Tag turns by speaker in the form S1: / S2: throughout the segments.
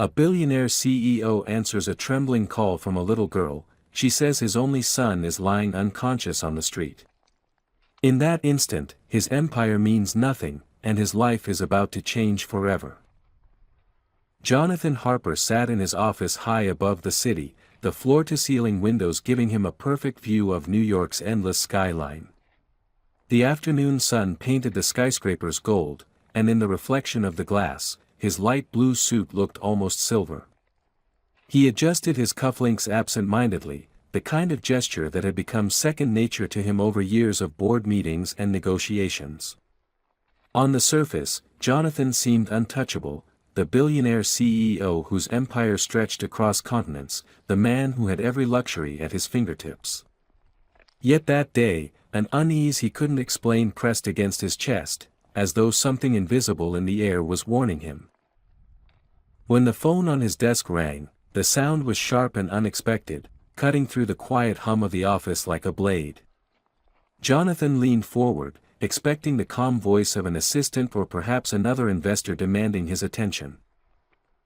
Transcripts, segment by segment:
S1: A billionaire CEO answers a trembling call from a little girl. She says his only son is lying unconscious on the street. In that instant, his empire means nothing, and his life is about to change forever. Jonathan Harper sat in his office high above the city, the floor-to-ceiling windows giving him a perfect view of New York's endless skyline. The afternoon sun painted the skyscrapers gold, and in the reflection of the glass, his light blue suit looked almost silver. He adjusted his cufflinks absent-mindedly, the kind of gesture that had become second nature to him over years of board meetings and negotiations. On the surface, Jonathan seemed untouchable, the billionaire CEO whose empire stretched across continents, the man who had every luxury at his fingertips. Yet that day, an unease he couldn't explain pressed against his chest, as though something invisible in the air was warning him. When the phone on his desk rang, the sound was sharp and unexpected, cutting through the quiet hum of the office like a blade. Jonathan leaned forward, expecting the calm voice of an assistant or perhaps another investor demanding his attention.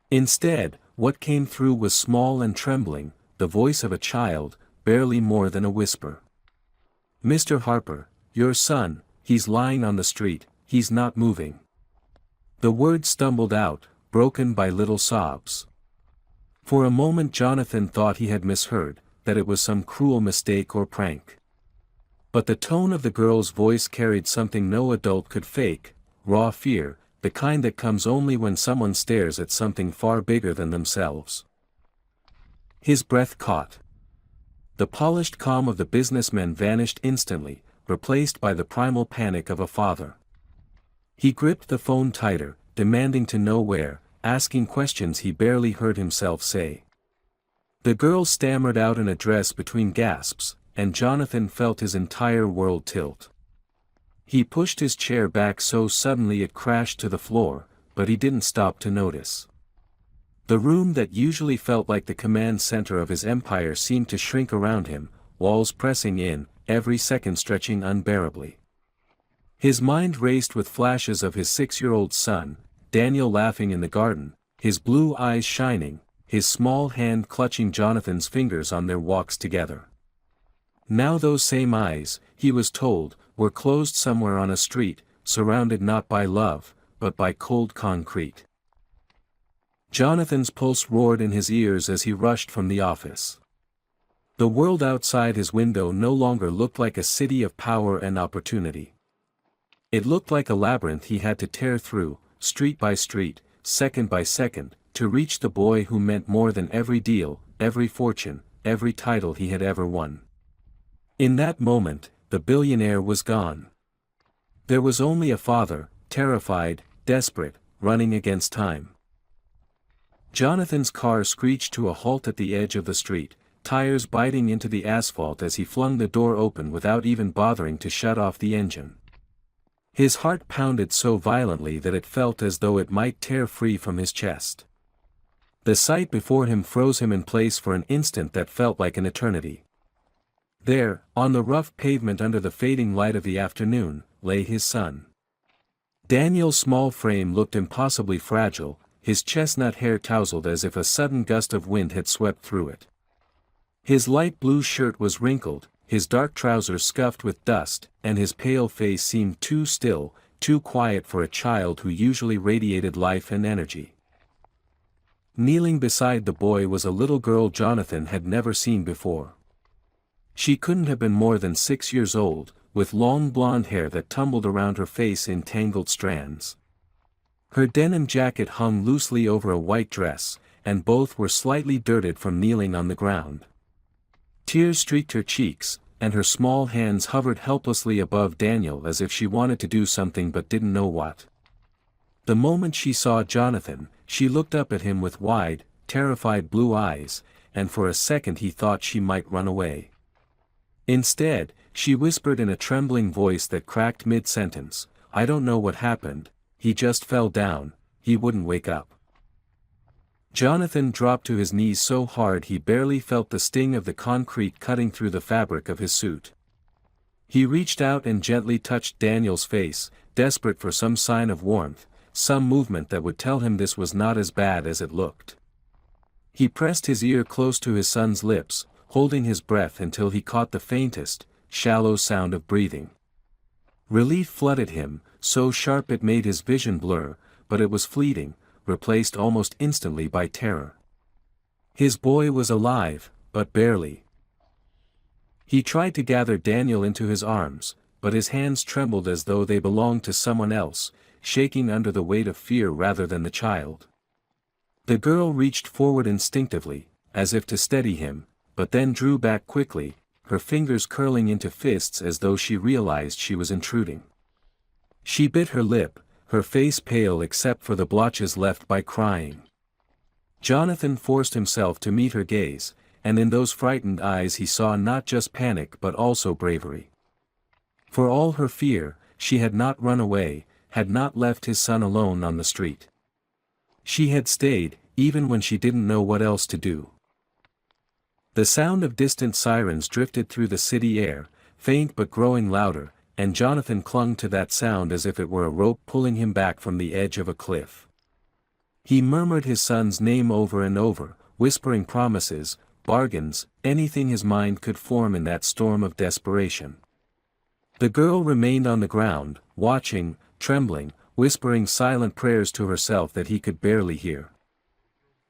S1: Instead, what came through was small and trembling, the voice of a child, barely more than a whisper. "Mr. Harper, your son, he's lying on the street, he's not moving." The words stumbled out, broken by little sobs. For a moment Jonathan thought he had misheard, that it was some cruel mistake or prank. But the tone of the girl's voice carried something no adult could fake, raw fear, the kind that comes only when someone stares at something far bigger than themselves. His breath caught. The polished calm of the businessman vanished instantly, replaced by the primal panic of a father. He gripped the phone tighter, demanding to know where, asking questions he barely heard himself say. The girl stammered out an address between gasps, and Jonathan felt his entire world tilt. He pushed his chair back so suddenly it crashed to the floor, but he didn't stop to notice. The room that usually felt like the command center of his empire seemed to shrink around him, walls pressing in, every second stretching unbearably. His mind raced with flashes of his 6-year-old son, Daniel laughing in the garden, his blue eyes shining, his small hand clutching Jonathan's fingers on their walks together. Now those same eyes, he was told, were closed somewhere on a street, surrounded not by love, but by cold concrete. Jonathan's pulse roared in his ears as he rushed from the office. The world outside his window no longer looked like a city of power and opportunity. It looked like a labyrinth he had to tear through, street by street, second by second, to reach the boy who meant more than every deal, every fortune, every title he had ever won. In that moment, the billionaire was gone. There was only a father, terrified, desperate, running against time. Jonathan's car screeched to a halt at the edge of the street, tires biting into the asphalt as he flung the door open without even bothering to shut off the engine. His heart pounded so violently that it felt as though it might tear free from his chest. The sight before him froze him in place for an instant that felt like an eternity. There, on the rough pavement under the fading light of the afternoon, lay his son. Daniel's small frame looked impossibly fragile, his chestnut hair tousled as if a sudden gust of wind had swept through it. His light blue shirt was wrinkled, his dark trousers scuffed with dust, and his pale face seemed too still, too quiet for a child who usually radiated life and energy. Kneeling beside the boy was a little girl Jonathan had never seen before. She couldn't have been more than 6 years old, with long blonde hair that tumbled around her face in tangled strands. Her denim jacket hung loosely over a white dress, and both were slightly dirted from kneeling on the ground. Tears streaked her cheeks, and her small hands hovered helplessly above Daniel as if she wanted to do something but didn't know what. The moment she saw Jonathan, she looked up at him with wide, terrified blue eyes, and for a second he thought she might run away. Instead, she whispered in a trembling voice that cracked mid-sentence, "I don't know what happened, he just fell down, he wouldn't wake up." Jonathan dropped to his knees so hard he barely felt the sting of the concrete cutting through the fabric of his suit. He reached out and gently touched Daniel's face, desperate for some sign of warmth, some movement that would tell him this was not as bad as it looked. He pressed his ear close to his son's lips, holding his breath until he caught the faintest, shallow sound of breathing. Relief flooded him, so sharp it made his vision blur, but it was fleeting, replaced almost instantly by terror. His boy was alive, but barely. He tried to gather Daniel into his arms, but his hands trembled as though they belonged to someone else, shaking under the weight of fear rather than the child. The girl reached forward instinctively, as if to steady him, but then drew back quickly, her fingers curling into fists as though she realized she was intruding. She bit her lip, her face pale except for the blotches left by crying. Jonathan forced himself to meet her gaze, and in those frightened eyes he saw not just panic but also bravery. For all her fear, she had not run away, had not left his son alone on the street. She had stayed, even when she didn't know what else to do. The sound of distant sirens drifted through the city air, faint but growing louder, and Jonathan clung to that sound as if it were a rope pulling him back from the edge of a cliff. He murmured his son's name over and over, whispering promises, bargains, anything his mind could form in that storm of desperation. The girl remained on the ground, watching, trembling, whispering silent prayers to herself that he could barely hear.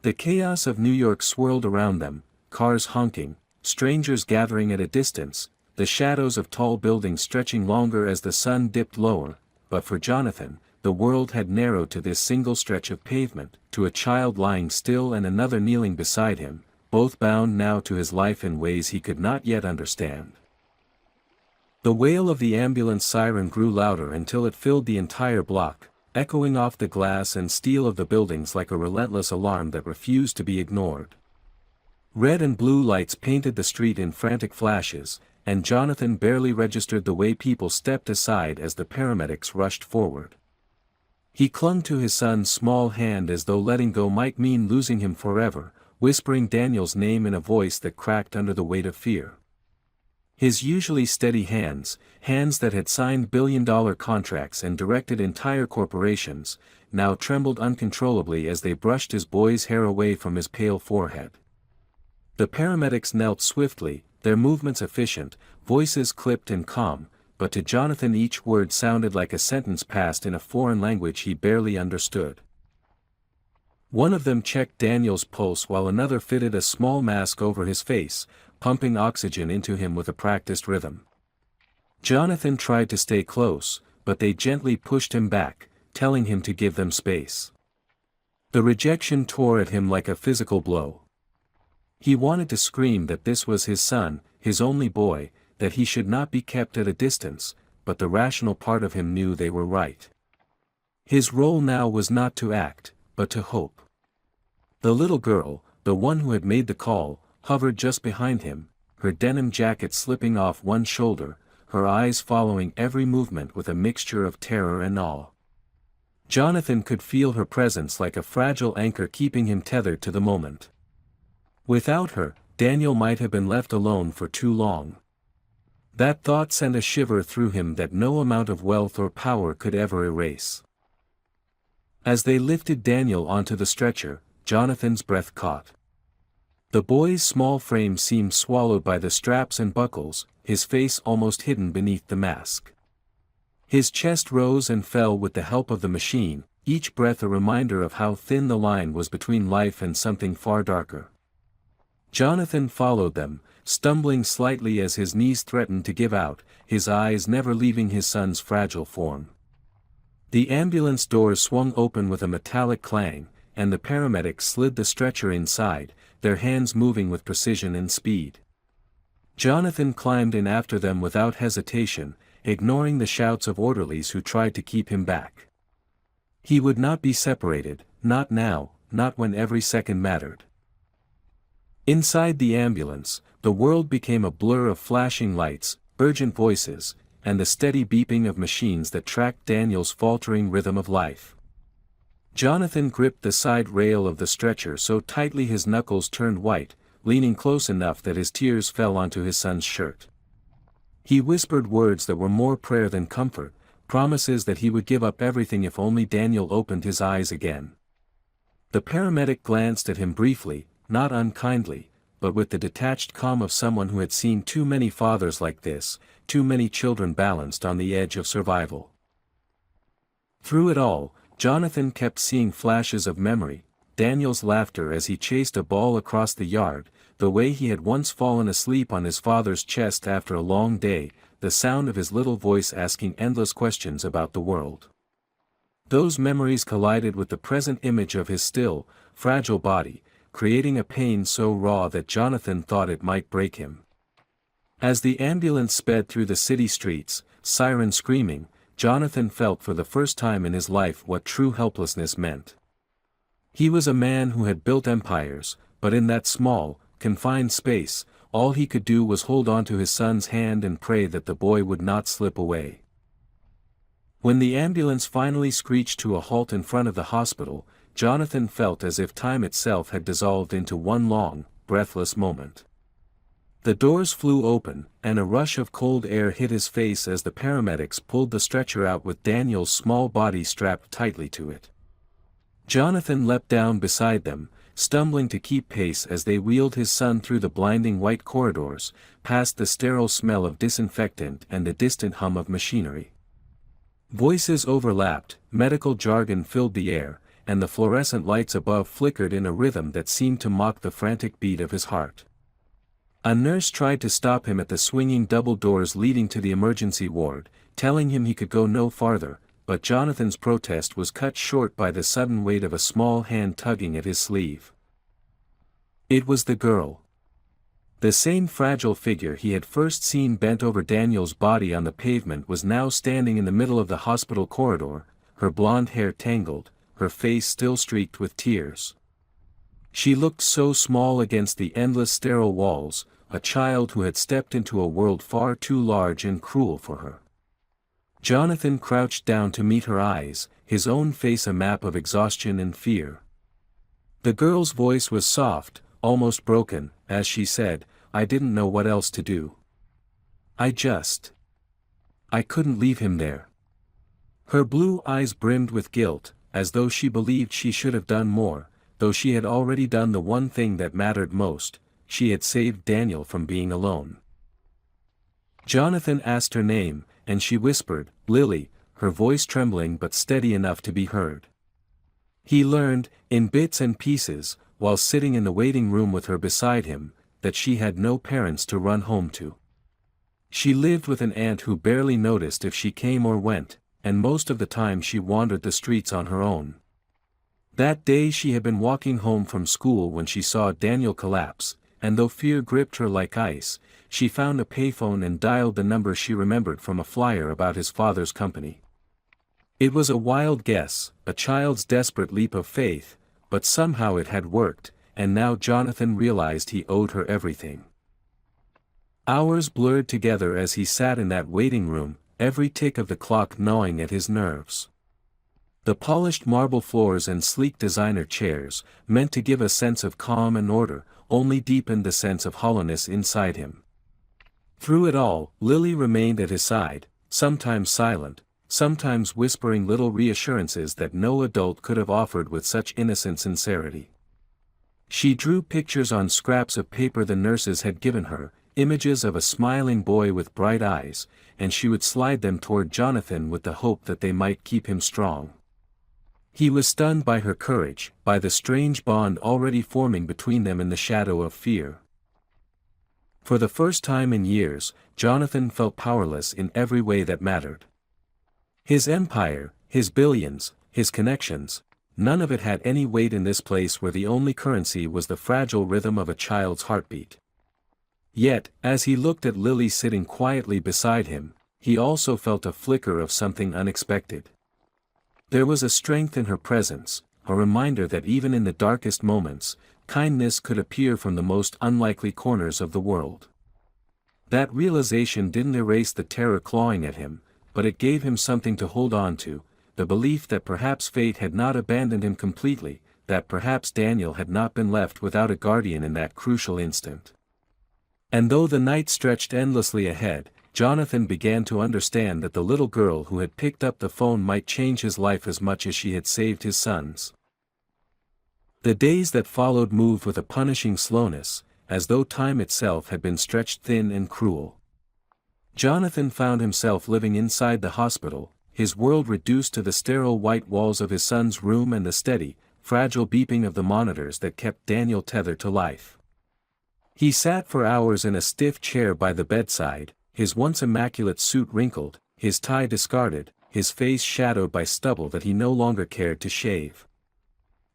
S1: The chaos of New York swirled around them, cars honking, strangers gathering at a distance, the shadows of tall buildings stretching longer as the sun dipped lower, but for Jonathan, the world had narrowed to this single stretch of pavement, to a child lying still and another kneeling beside him, both bound now to his life in ways he could not yet understand. The wail of the ambulance siren grew louder until it filled the entire block, echoing off the glass and steel of the buildings like a relentless alarm that refused to be ignored. Red and blue lights painted the street in frantic flashes, and Jonathan barely registered the way people stepped aside as the paramedics rushed forward. He clung to his son's small hand as though letting go might mean losing him forever, whispering Daniel's name in a voice that cracked under the weight of fear. His usually steady hands, hands that had signed billion-dollar contracts and directed entire corporations, now trembled uncontrollably as they brushed his boy's hair away from his pale forehead. The paramedics knelt swiftly, their movements efficient, voices clipped and calm, but to Jonathan each word sounded like a sentence passed in a foreign language he barely understood. One of them checked Daniel's pulse while another fitted a small mask over his face, pumping oxygen into him with a practiced rhythm. Jonathan tried to stay close, but they gently pushed him back, telling him to give them space. The rejection tore at him like a physical blow. He wanted to scream that this was his son, his only boy, that he should not be kept at a distance, but the rational part of him knew they were right. His role now was not to act, but to hope. The little girl, the one who had made the call, hovered just behind him, her denim jacket slipping off one shoulder, her eyes following every movement with a mixture of terror and awe. Jonathan could feel her presence like a fragile anchor keeping him tethered to the moment. Without her, Daniel might have been left alone for too long. That thought sent a shiver through him that no amount of wealth or power could ever erase. As they lifted Daniel onto the stretcher, Jonathan's breath caught. The boy's small frame seemed swallowed by the straps and buckles, his face almost hidden beneath the mask. His chest rose and fell with the help of the machine, each breath a reminder of how thin the line was between life and something far darker. Jonathan followed them, stumbling slightly as his knees threatened to give out, his eyes never leaving his son's fragile form. The ambulance doors swung open with a metallic clang, and the paramedics slid the stretcher inside, their hands moving with precision and speed. Jonathan climbed in after them without hesitation, ignoring the shouts of orderlies who tried to keep him back. He would not be separated, not now, not when every second mattered. Inside the ambulance, the world became a blur of flashing lights, urgent voices, and the steady beeping of machines that tracked Daniel's faltering rhythm of life. Jonathan gripped the side rail of the stretcher so tightly his knuckles turned white, leaning close enough that his tears fell onto his son's shirt. He whispered words that were more prayer than comfort, promises that he would give up everything if only Daniel opened his eyes again. The paramedic glanced at him briefly, not unkindly, but with the detached calm of someone who had seen too many fathers like this, too many children balanced on the edge of survival. Through it all, Jonathan kept seeing flashes of memory, Daniel's laughter as he chased a ball across the yard, the way he had once fallen asleep on his father's chest after a long day, the sound of his little voice asking endless questions about the world. Those memories collided with the present image of his still, fragile body, creating a pain so raw that Jonathan thought it might break him. As the ambulance sped through the city streets, siren screaming, Jonathan felt for the first time in his life what true helplessness meant. He was a man who had built empires, but in that small, confined space, all he could do was hold on to his son's hand and pray that the boy would not slip away. When the ambulance finally screeched to a halt in front of the hospital, Jonathan felt as if time itself had dissolved into one long, breathless moment. The doors flew open, and a rush of cold air hit his face as the paramedics pulled the stretcher out with Daniel's small body strapped tightly to it. Jonathan leapt down beside them, stumbling to keep pace as they wheeled his son through the blinding white corridors, past the sterile smell of disinfectant and the distant hum of machinery. Voices overlapped, medical jargon filled the air, and the fluorescent lights above flickered in a rhythm that seemed to mock the frantic beat of his heart. A nurse tried to stop him at the swinging double doors leading to the emergency ward, telling him he could go no farther, but Jonathan's protest was cut short by the sudden weight of a small hand tugging at his sleeve. It was the girl. The same fragile figure he had first seen bent over Daniel's body on the pavement was now standing in the middle of the hospital corridor, her blonde hair tangled, her face still streaked with tears. She looked so small against the endless sterile walls, a child who had stepped into a world far too large and cruel for her. Jonathan crouched down to meet her eyes, his own face a map of exhaustion and fear. The girl's voice was soft, almost broken, as she said, "I didn't know what else to do. I couldn't leave him there." Her blue eyes brimmed with guilt, as though she believed she should have done more, though she had already done the one thing that mattered most, she had saved Daniel from being alone. Jonathan asked her name, and she whispered, "Lily," her voice trembling but steady enough to be heard. He learned, in bits and pieces, while sitting in the waiting room with her beside him, that she had no parents to run home to. She lived with an aunt who barely noticed if she came or went, and most of the time she wandered the streets on her own. That day she had been walking home from school when she saw Daniel collapse, and though fear gripped her like ice, she found a payphone and dialed the number she remembered from a flyer about his father's company. It was a wild guess, a child's desperate leap of faith, but somehow it had worked, and now Jonathan realized he owed her everything. Hours blurred together as he sat in that waiting room, every tick of the clock gnawing at his nerves. The polished marble floors and sleek designer chairs, meant to give a sense of calm and order, only deepened the sense of hollowness inside him. Through it all, Lily remained at his side, sometimes silent, sometimes whispering little reassurances that no adult could have offered with such innocent sincerity. She drew pictures on scraps of paper the nurses had given her, images of a smiling boy with bright eyes, and she would slide them toward Jonathan with the hope that they might keep him strong. He was stunned by her courage, by the strange bond already forming between them in the shadow of fear. For the first time in years, Jonathan felt powerless in every way that mattered. His empire, his billions, his connections, none of it had any weight in this place where the only currency was the fragile rhythm of a child's heartbeat. Yet, as he looked at Lily sitting quietly beside him, he also felt a flicker of something unexpected. There was a strength in her presence, a reminder that even in the darkest moments, kindness could appear from the most unlikely corners of the world. That realization didn't erase the terror clawing at him, but it gave him something to hold on to, the belief that perhaps fate had not abandoned him completely, that perhaps Daniel had not been left without a guardian in that crucial instant. And though the night stretched endlessly ahead, Jonathan began to understand that the little girl who had picked up the phone might change his life as much as she had saved his son's. The days that followed moved with a punishing slowness, as though time itself had been stretched thin and cruel. Jonathan found himself living inside the hospital, his world reduced to the sterile white walls of his son's room and the steady, fragile beeping of the monitors that kept Daniel tethered to life. He sat for hours in a stiff chair by the bedside, his once immaculate suit wrinkled, his tie discarded, his face shadowed by stubble that he no longer cared to shave.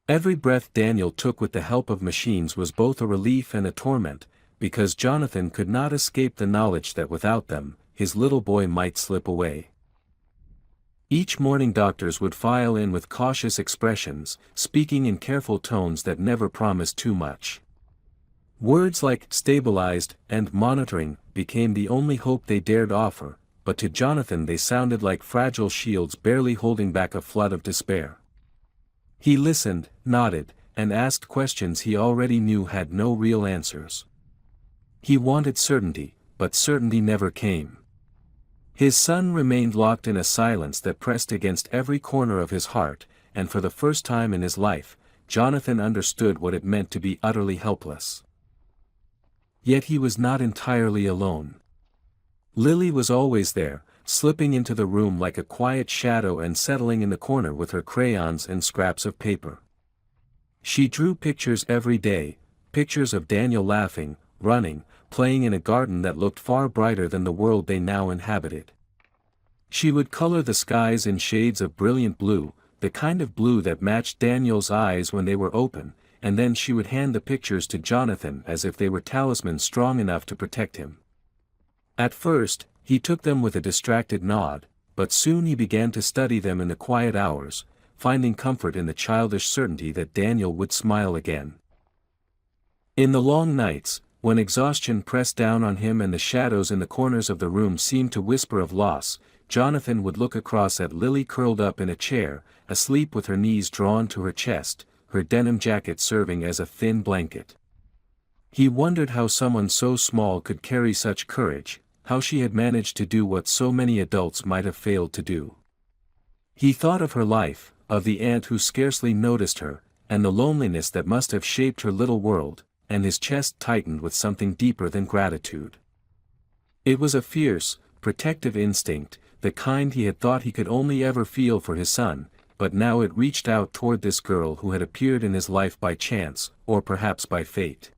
S1: Every breath Daniel took with the help of machines was both a relief and a torment, because Jonathan could not escape the knowledge that without them, his little boy might slip away. Each morning doctors would file in with cautious expressions, speaking in careful tones that never promised too much. Words like stabilized and monitoring became the only hope they dared offer, but to Jonathan they sounded like fragile shields barely holding back a flood of despair. He listened, nodded, and asked questions he already knew had no real answers. He wanted certainty, but certainty never came. His son remained locked in a silence that pressed against every corner of his heart, and for the first time in his life, Jonathan understood what it meant to be utterly helpless. Yet he was not entirely alone. Lily was always there, slipping into the room like a quiet shadow and settling in the corner with her crayons and scraps of paper. She drew pictures every day, pictures of Daniel laughing, running, playing in a garden that looked far brighter than the world they now inhabited. She would color the skies in shades of brilliant blue, the kind of blue that matched Daniel's eyes when they were open, and then she would hand the pictures to Jonathan as if they were talismans strong enough to protect him. At first, he took them with a distracted nod, but soon he began to study them in the quiet hours, finding comfort in the childish certainty that Daniel would smile again. In the long nights, when exhaustion pressed down on him and the shadows in the corners of the room seemed to whisper of loss, Jonathan would look across at Lily curled up in a chair, asleep with her knees drawn to her chest, her denim jacket serving as a thin blanket. He wondered how someone so small could carry such courage, how she had managed to do what so many adults might have failed to do. He thought of her life, of the aunt who scarcely noticed her, and the loneliness that must have shaped her little world, and his chest tightened with something deeper than gratitude. It was a fierce, protective instinct, the kind he had thought he could only ever feel for his son, but now it reached out toward this girl who had appeared in his life by chance, or perhaps by fate.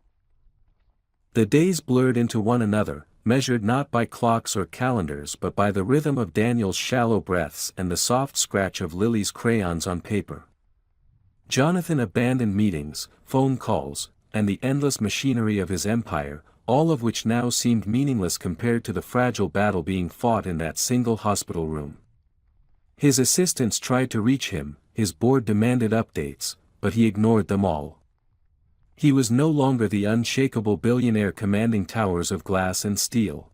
S1: The days blurred into one another, measured not by clocks or calendars but by the rhythm of Daniel's shallow breaths and the soft scratch of Lily's crayons on paper. Jonathan abandoned meetings, phone calls, and the endless machinery of his empire, all of which now seemed meaningless compared to the fragile battle being fought in that single hospital room. His assistants tried to reach him, his board demanded updates, but he ignored them all. He was no longer the unshakable billionaire commanding towers of glass and steel.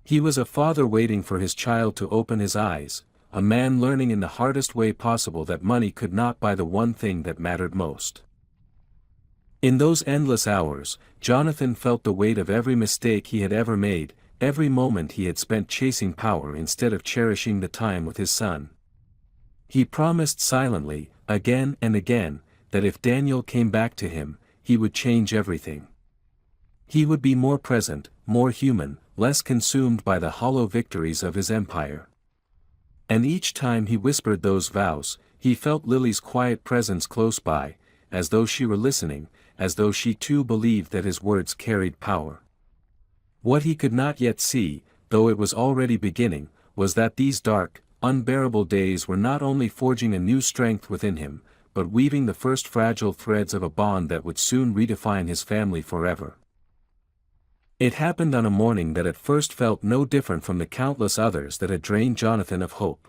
S1: He was a father waiting for his child to open his eyes, a man learning in the hardest way possible that money could not buy the one thing that mattered most. In those endless hours, Jonathan felt the weight of every mistake he had ever made, every moment he had spent chasing power instead of cherishing the time with his son. He promised silently, again and again, that if Daniel came back to him, he would change everything. He would be more present, more human, less consumed by the hollow victories of his empire. And each time he whispered those vows, he felt Lily's quiet presence close by, as though she were listening, as though she too believed that his words carried power. What he could not yet see, though it was already beginning, was that these dark, unbearable days were not only forging a new strength within him, but weaving the first fragile threads of a bond that would soon redefine his family forever. It happened on a morning that at first felt no different from the countless others that had drained Jonathan of hope.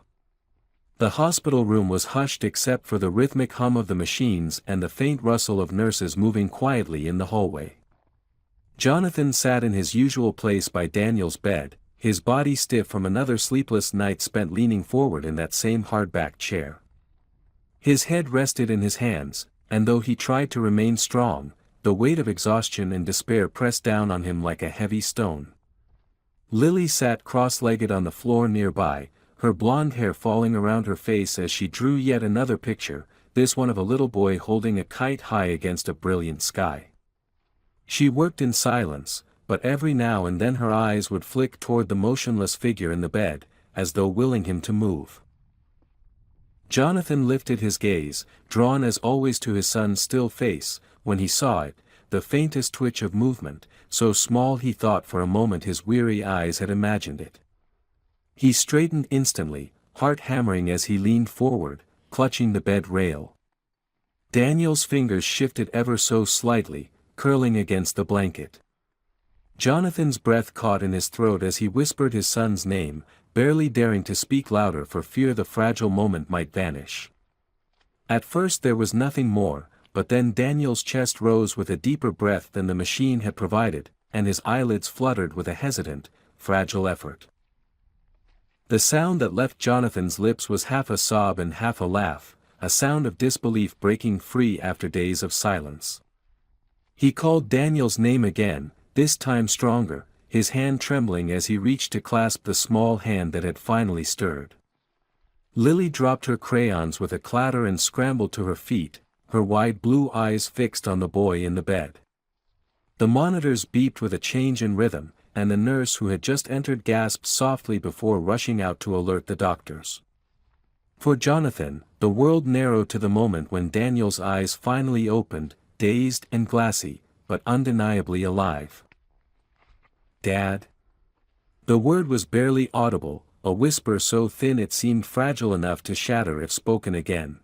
S1: The hospital room was hushed except for the rhythmic hum of the machines and the faint rustle of nurses moving quietly in the hallway. Jonathan sat in his usual place by Daniel's bed, his body stiff from another sleepless night spent leaning forward in that same hard-backed chair. His head rested in his hands, and though he tried to remain strong, the weight of exhaustion and despair pressed down on him like a heavy stone. Lily sat cross-legged on the floor nearby, her blonde hair falling around her face as she drew yet another picture, this one of a little boy holding a kite high against a brilliant sky. She worked in silence, but every now and then her eyes would flick toward the motionless figure in the bed, as though willing him to move. Jonathan lifted his gaze, drawn as always to his son's still face. When he saw it, the faintest twitch of movement, so small he thought for a moment his weary eyes had imagined it. He straightened instantly, heart hammering as he leaned forward, clutching the bed rail. Daniel's fingers shifted ever so slightly, curling against the blanket. Jonathan's breath caught in his throat as he whispered his son's name, barely daring to speak louder for fear the fragile moment might vanish. At first there was nothing more, but then Daniel's chest rose with a deeper breath than the machine had provided, and his eyelids fluttered with a hesitant, fragile effort. The sound that left Jonathan's lips was half a sob and half a laugh, a sound of disbelief breaking free after days of silence. He called Daniel's name again, this time stronger, his hand trembling as he reached to clasp the small hand that had finally stirred. Lily dropped her crayons with a clatter and scrambled to her feet, her wide blue eyes fixed on the boy in the bed. The monitors beeped with a change in rhythm, and the nurse who had just entered gasped softly before rushing out to alert the doctors. For Jonathan, the world narrowed to the moment when Daniel's eyes finally opened, dazed and glassy, but undeniably alive. "Dad?" The word was barely audible, a whisper so thin it seemed fragile enough to shatter if spoken again.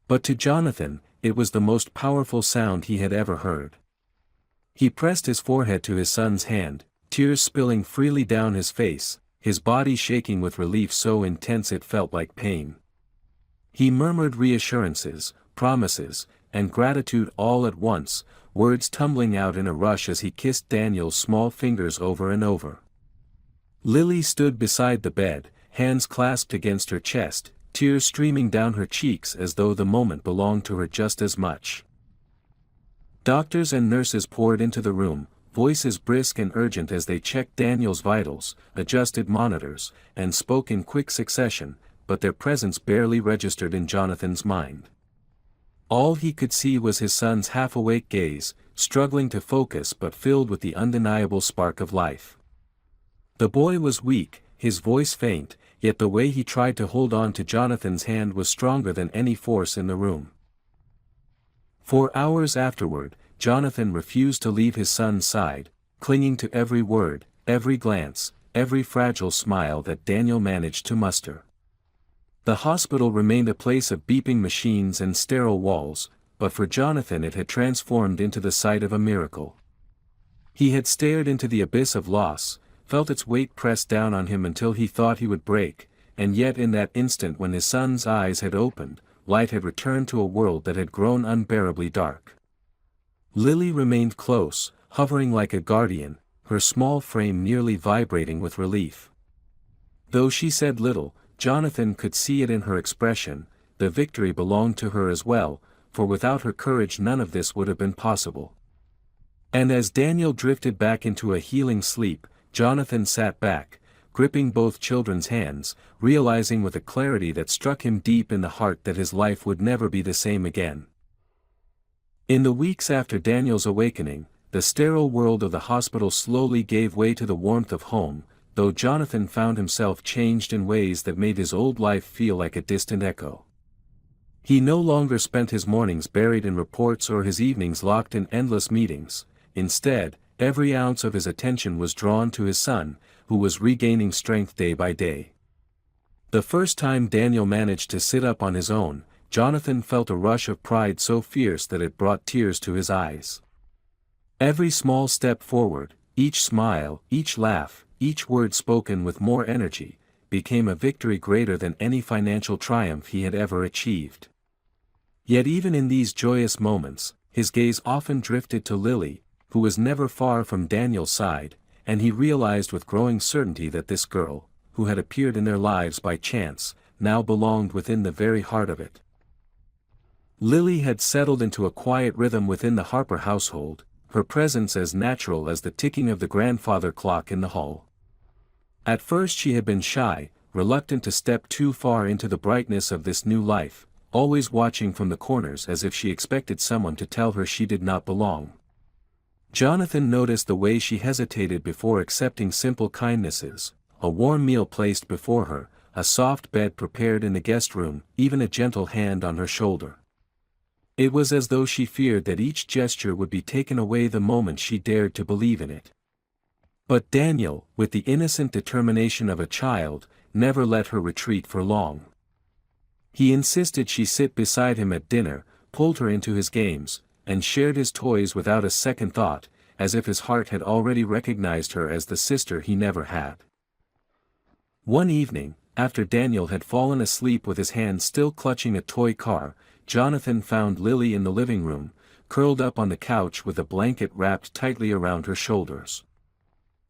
S1: But to Jonathan, it was the most powerful sound he had ever heard. He pressed his forehead to his son's hand, tears spilling freely down his face, his body shaking with relief so intense it felt like pain. He murmured reassurances, promises, and gratitude all at once, words tumbling out in a rush as he kissed Daniel's small fingers over and over. Lily stood beside the bed, hands clasped against her chest, tears streaming down her cheeks as though the moment belonged to her just as much. Doctors and nurses poured into the room, voices brisk and urgent as they checked Daniel's vitals, adjusted monitors, and spoke in quick succession, but their presence barely registered in Jonathan's mind. All he could see was his son's half-awake gaze, struggling to focus but filled with the undeniable spark of life. The boy was weak, his voice faint, yet the way he tried to hold on to Jonathan's hand was stronger than any force in the room. For hours afterward, Jonathan refused to leave his son's side, clinging to every word, every glance, every fragile smile that Daniel managed to muster. The hospital remained a place of beeping machines and sterile walls, but for Jonathan it had transformed into the site of a miracle. He had stared into the abyss of loss, felt its weight press down on him until he thought he would break, and yet in that instant when his son's eyes had opened, light had returned to a world that had grown unbearably dark. Lily remained close, hovering like a guardian, her small frame nearly vibrating with relief. Though she said little, Jonathan could see it in her expression. The victory belonged to her as well, for without her courage none of this would have been possible. And as Daniel drifted back into a healing sleep, Jonathan sat back, gripping both children's hands, realizing with a clarity that struck him deep in the heart that his life would never be the same again. In the weeks after Daniel's awakening, the sterile world of the hospital slowly gave way to the warmth of home, though Jonathan found himself changed in ways that made his old life feel like a distant echo. He no longer spent his mornings buried in reports or his evenings locked in endless meetings. Instead, every ounce of his attention was drawn to his son, who was regaining strength day by day. The first time Daniel managed to sit up on his own, Jonathan felt a rush of pride so fierce that it brought tears to his eyes. Every small step forward, each smile, each laugh, each word spoken with more energy, became a victory greater than any financial triumph he had ever achieved. Yet even in these joyous moments, his gaze often drifted to Lily, who was never far from Daniel's side, and he realized with growing certainty that this girl, who had appeared in their lives by chance, now belonged within the very heart of it. Lily had settled into a quiet rhythm within the Harper household, her presence as natural as the ticking of the grandfather clock in the hall. At first she had been shy, reluctant to step too far into the brightness of this new life, always watching from the corners as if she expected someone to tell her she did not belong. Jonathan noticed the way she hesitated before accepting simple kindnesses, a warm meal placed before her, a soft bed prepared in the guest room, even a gentle hand on her shoulder. It was as though she feared that each gesture would be taken away the moment she dared to believe in it. But Daniel, with the innocent determination of a child, never let her retreat for long. He insisted she sit beside him at dinner, pulled her into his games, and shared his toys without a second thought, as if his heart had already recognized her as the sister he never had. One evening, after Daniel had fallen asleep with his hand still clutching a toy car, Jonathan found Lily in the living room, curled up on the couch with a blanket wrapped tightly around her shoulders.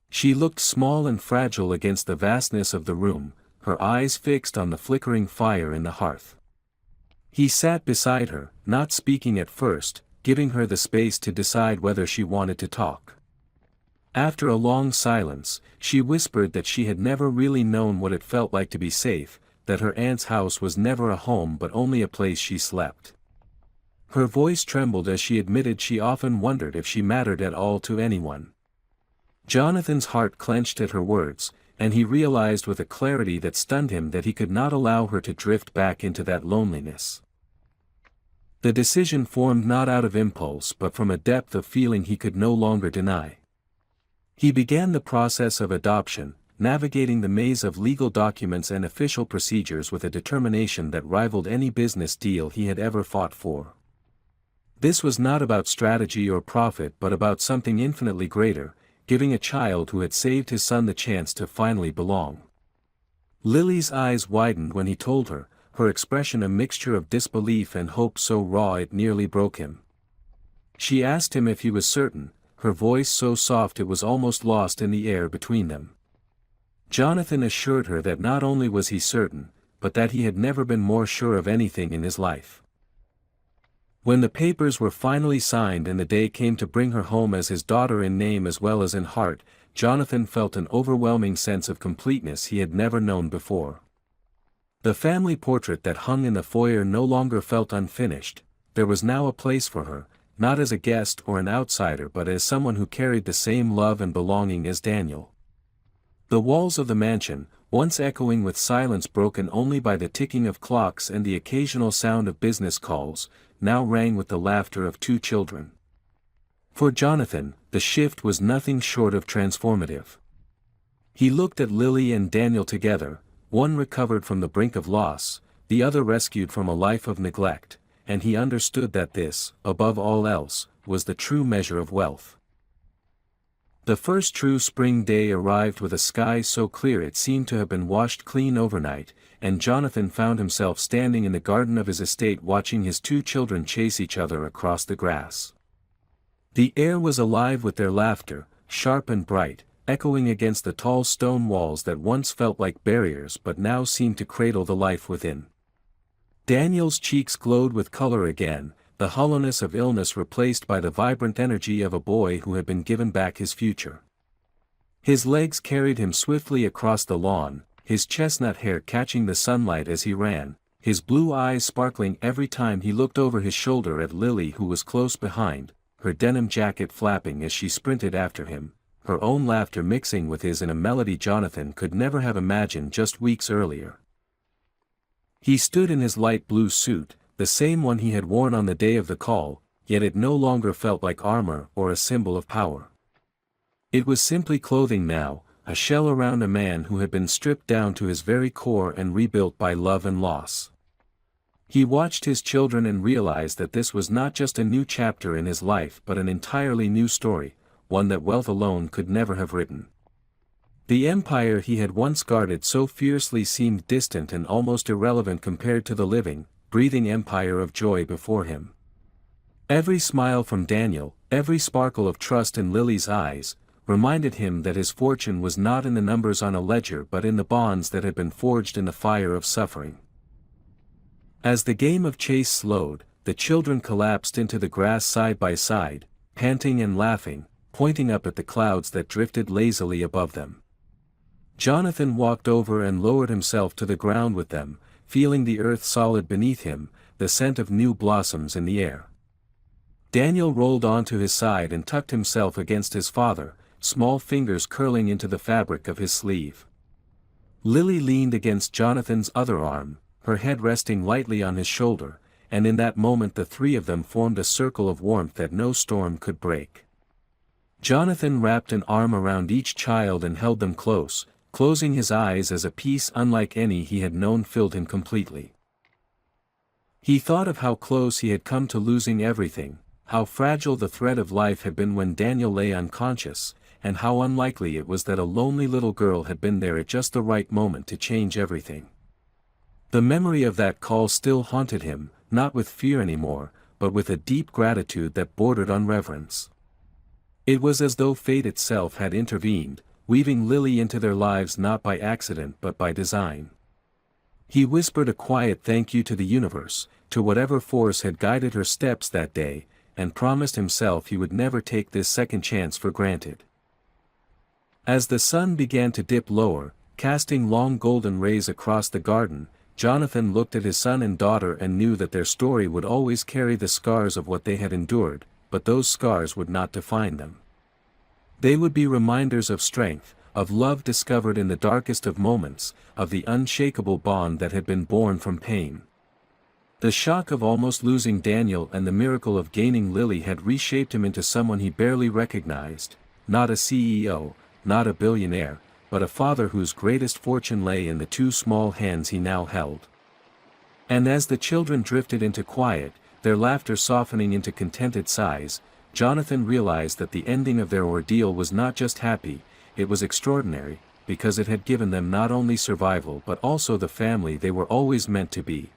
S1: She looked small and fragile against the vastness of the room, her eyes fixed on the flickering fire in the hearth. He sat beside her, not speaking at first, giving her the space to decide whether she wanted to talk. After a long silence, she whispered that she had never really known what it felt like to be safe, that her aunt's house was never a home but only a place she slept. Her voice trembled as she admitted she often wondered if she mattered at all to anyone. Jonathan's heart clenched at her words, and he realized with a clarity that stunned him that he could not allow her to drift back into that loneliness. The decision formed not out of impulse but from a depth of feeling he could no longer deny. He began the process of adoption, navigating the maze of legal documents and official procedures with a determination that rivaled any business deal he had ever fought for. This was not about strategy or profit but about something infinitely greater, giving a child who had saved his son the chance to finally belong. Lily's eyes widened when he told her, her expression a mixture of disbelief and hope so raw it nearly broke him. She asked him if he was certain, her voice so soft it was almost lost in the air between them. Jonathan assured her that not only was he certain, but that he had never been more sure of anything in his life. When the papers were finally signed and the day came to bring her home as his daughter in name as well as in heart, Jonathan felt an overwhelming sense of completeness he had never known before. The family portrait that hung in the foyer no longer felt unfinished. There was now a place for her, not as a guest or an outsider but as someone who carried the same love and belonging as Daniel. The walls of the mansion, once echoing with silence broken only by the ticking of clocks and the occasional sound of business calls, now rang with the laughter of two children. For Jonathan, the shift was nothing short of transformative. He looked at Lily and Daniel together, one recovered from the brink of loss, the other rescued from a life of neglect, and he understood that this, above all else, was the true measure of wealth. The first true spring day arrived with a sky so clear it seemed to have been washed clean overnight, and Jonathan found himself standing in the garden of his estate watching his two children chase each other across the grass. The air was alive with their laughter, sharp and bright, echoing against the tall stone walls that once felt like barriers but now seemed to cradle the life within. Daniel's cheeks glowed with color again, the hollowness of illness replaced by the vibrant energy of a boy who had been given back his future. His legs carried him swiftly across the lawn, his chestnut hair catching the sunlight as he ran, his blue eyes sparkling every time he looked over his shoulder at Lily who was close behind, her denim jacket flapping as she sprinted after him, her own laughter mixing with his in a melody Jonathan could never have imagined just weeks earlier. He stood in his light blue suit, the same one he had worn on the day of the call, yet it no longer felt like armor or a symbol of power. It was simply clothing now, a shell around a man who had been stripped down to his very core and rebuilt by love and loss. He watched his children and realized that this was not just a new chapter in his life but an entirely new story, one that wealth alone could never have written. The empire he had once guarded so fiercely seemed distant and almost irrelevant compared to the living, breathing empire of joy before him. Every smile from Daniel, every sparkle of trust in Lily's eyes, reminded him that his fortune was not in the numbers on a ledger but in the bonds that had been forged in the fire of suffering. As the game of chase slowed, the children collapsed into the grass side by side, panting and laughing, pointing up at the clouds that drifted lazily above them. Jonathan walked over and lowered himself to the ground with them, feeling the earth solid beneath him, the scent of new blossoms in the air. Daniel rolled onto his side and tucked himself against his father, small fingers curling into the fabric of his sleeve. Lily leaned against Jonathan's other arm, her head resting lightly on his shoulder, and in that moment the three of them formed a circle of warmth that no storm could break. Jonathan wrapped an arm around each child and held them close, closing his eyes as a peace unlike any he had known filled him completely. He thought of how close he had come to losing everything, how fragile the thread of life had been when Daniel lay unconscious, and how unlikely it was that a lonely little girl had been there at just the right moment to change everything. The memory of that call still haunted him, not with fear anymore, but with a deep gratitude that bordered on reverence. It was as though fate itself had intervened, weaving Lily into their lives not by accident but by design. He whispered a quiet thank you to the universe, to whatever force had guided her steps that day, and promised himself he would never take this second chance for granted. As the sun began to dip lower, casting long golden rays across the garden, Jonathan looked at his son and daughter and knew that their story would always carry the scars of what they had endured, but those scars would not define them. They would be reminders of strength, of love discovered in the darkest of moments, of the unshakable bond that had been born from pain. The shock of almost losing Daniel and the miracle of gaining Lily had reshaped him into someone he barely recognized, not a CEO, not a billionaire, but a father whose greatest fortune lay in the two small hands he now held. And as the children drifted into quiet, their laughter softening into contented sighs, Jonathan realized that the ending of their ordeal was not just happy, it was extraordinary, because it had given them not only survival but also the family they were always meant to be.